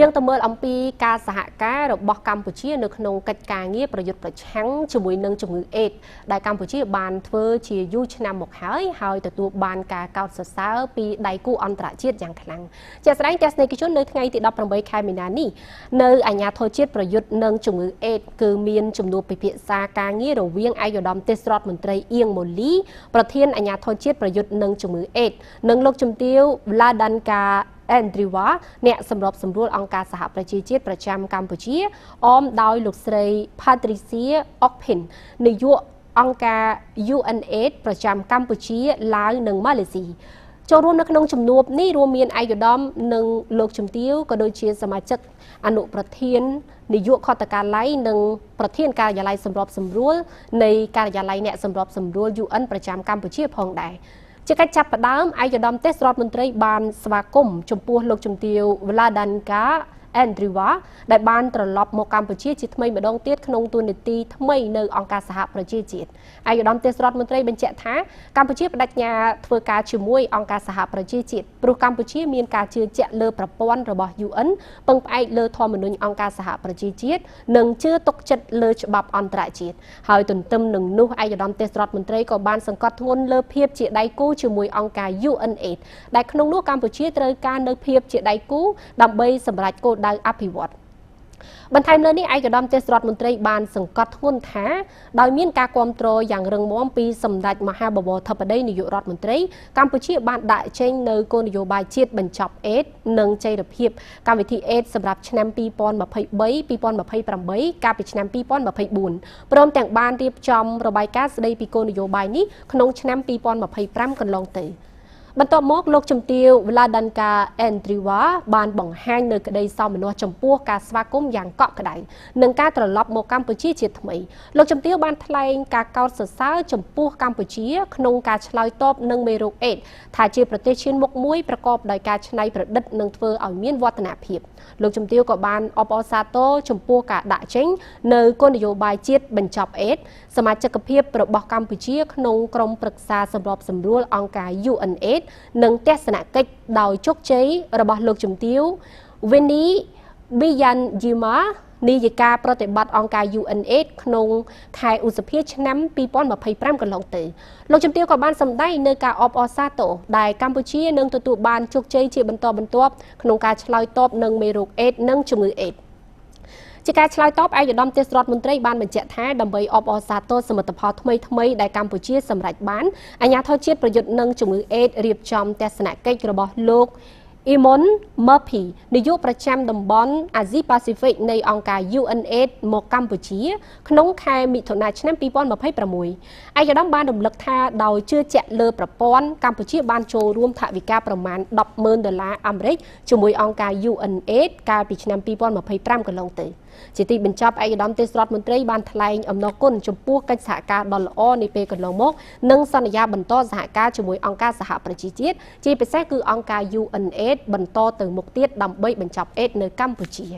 យើងទៅមើលអំពីការសហការរបស់កម្ពុជានៅក្នុងកិច្ចការងារប្រយុទ្ធប្រឆាំងជាមួយនឹងជំងឺអេដដែលកម្ពុជាបានធ្វើជាយូរឆ្នាំមកហើយទទួលបានការកោតសរសើរពីដៃគូអន្តរជាតិយ៉ាងខ្លាំងជាស្ដែងទស្សនិកជននៅថ្ងៃទី18ខែមីនានេះនៅអាជ្ញាធរជាតិប្រយុទ្ធនឹងជំងឺអេដគឺមានជំនួបពិភាក្សាការងាររវាងឯកឧត្តមទេសរដ្ឋមន្ត្រីអៀងម៉ូលីប្រធានអាជ្ញាធរជាតិប្រយុទ្ធនឹងជំងឺអេដនិងលោកជំទាវ Vladanka Andreeva អ្នកសម្របសម្រួលអង្គការសហប្រជាជាតិប្រចាំកម្ពុជាអមដោយលោកស្រី Patricia Okpin នាយកអង្គការ UNAIDS ប្រចាំកម្ពុជាឡាវនិងម៉ាឡេស៊ីចូលរួមនៅក្នុងជំនួបនេះរួមមានឯកឧត្តមនិងលោកជំទាវក៏ដូចជាសមាជិកអនុប្រធាននាយកខត្តកាល័យនិងប្រធានការិយាល័យសម្របសម្រួលនៃការិយាល័យអ្នកសម្របសម្រួល UN ប្រចាំកម្ពុជាផងដែរជាកិច្ចចាប់ផ្ដើមឯកឧត្តមទេសរដ្ឋមន្ត្រីបានស្វាគមន៍ចំពោះលោកជំទាវ Vladanka Andreeva ដែលបានត្រឡប់មកកម្ពុជាជាថ្មីម្ដងទៀតក្នុងតួនាទីថ្មីនៅអង្គការសហប្រជាជាតិឯកឧត្តមទេសរដ្ឋមន្ត្រីបញ្ជាក់ថាកម្ពុជាបដិញ្ញាធ្វើការជាមួយអង្គការសហប្រជាជាតិព្រោះកម្ពុជាមានការជឿជាក់លើប្រព័ន្ធរបស់ UN ពឹងផ្អែកលើធម្មនុញ្ញអង្គការសហប្រជាជាតិនិងជឿទុកចិត្តលើច្បាប់អន្តរជាតិហើយទន្ទឹមនឹងនោះឯកឧត្តមទេសរដ្ឋមន្ត្រីក៏បានសង្កត់ធ្ងន់លើភាពជាដៃគូជាមួយអង្គការ UNAIDS ដែលក្នុងនោះកម្ពុជាត្រូវការនៅភាពជាដៃគូដើម្បីសម្រេចគោលដៅអភិវឌ្ឍបន្ថែមលើនេះឯកឧត្តមទេសរដ្ឋមន្ត្រីបានសង្កត់ធ្ងន់ថាដោយមានការគាំទ្រយ៉ាងរឹងមាំពីសម្ដេចមហាបវរធិបតីនាយករដ្ឋមន្ត្រីកម្ពុជាបានដាក់ចេញនៅគោលនយោបាយជាតិបញ្ចប់អេដនិងចីរភាពកម្មវិធីអេដសម្រាប់ឆ្នាំ2023-2028កាលពីឆ្នាំ2024ព្រមទាំងបានរៀបចំរបាយការណ៍ស្ដីពីគោលនយោបាយនេះក្នុងឆ្នាំ2025កន្លងទៅបន្ទាប់មកលោកជំទាវ Vladanka Andreeva បានបង្ហាញនៅក្តីសោមនស្សចំពោះការស្វាគមន៍យ៉ាងកក់ក្ដៅនិងការត្រឡប់មកកម្ពុជាជាថ្មីលោកជំទាវបានថ្លែងការកោតសរសើរចំពោះកម្ពុជាក្នុងការឆ្លើយតបនឹងមេរោគអេដថាជាប្រទេសឈានមុខមួយប្រកបដោយការច្នៃប្រឌិតនិងធ្វើឲ្យមានវឌ្ឍនភាពលោកជំទាវក៏បានអបអរសាទរចំពោះការដាក់ចេញនៅគោលនយោបាយជាតិបញ្ចប់អេដសមាជិកភាពរបស់កម្ពុជាក្នុងក្រុមប្រឹក្សាសម្របសម្រួលអង្គការ UNAIDS និងទស្សនកិច្ចដោយជោគជ័យរបស់លោកជំទាវ Winnie Byanyima នាយិកាប្រតិបត្តិអង្គការ UNAIDS ក្នុងខែឧសភាឆ្នាំ2025កន្លងទៅលោកជំទាវក៏បានសម្ដែងនៅការអបអរសាទរដែលកម្ពុជានឹងទទួលបានជោគជ័យជាបន្តបន្ទាប់ក្នុងការឆ្លើយតបនឹងមេរោគអេដនិងជំងឺអេដជាការឆ្លើយតបឯកឧត្តមទេសរដ្ឋមន្ត្រីបានបញ្ជាក់ថាដើម្បីអបអរសាទរសមិទ្ធផលថ្មីដែលកម្ពុជាសម្រេចបានអាជ្ញាធរជាតិប្រយុទ្ធនឹងជំងឺអេដរៀបចំទស្សនកិច្ចរបស់លោក Eamon Murphy នាយកប្រចាំតំបន់អាស៊ីប៉ាស៊ីហ្វិកនៃអង្គការ UNAIDS មកកម្ពុជាក្នុងខែមិថុនាឆ្នាំ2026ឯកឧត្តមបានរំលឹកថាដោយជឿជាក់លើប្រព័ន្ធកម្ពុជាបានចូលរួមថវិកាប្រមាណ$10,000អាមេរិកជាមួយអង្គការ UNAIDS កាលពីឆ្នាំ2025កន្លងទៅជាទីបញ្ចប់ឯកឧត្តមទេសរដ្ឋមន្ត្រីបានថ្លែងអំណរគុណចំពោះកិច្ចសហការដ៏ល្អនាពេលកន្លងមកនិងសន្យាបន្តសហការជាមួយអង្គការសហប្រជាជាតិជាពិសេសគឺអង្គការ UNAIDS បន្តទៅមុខទៀតដើម្បីបញ្ចប់អេដនៅកម្ពុជា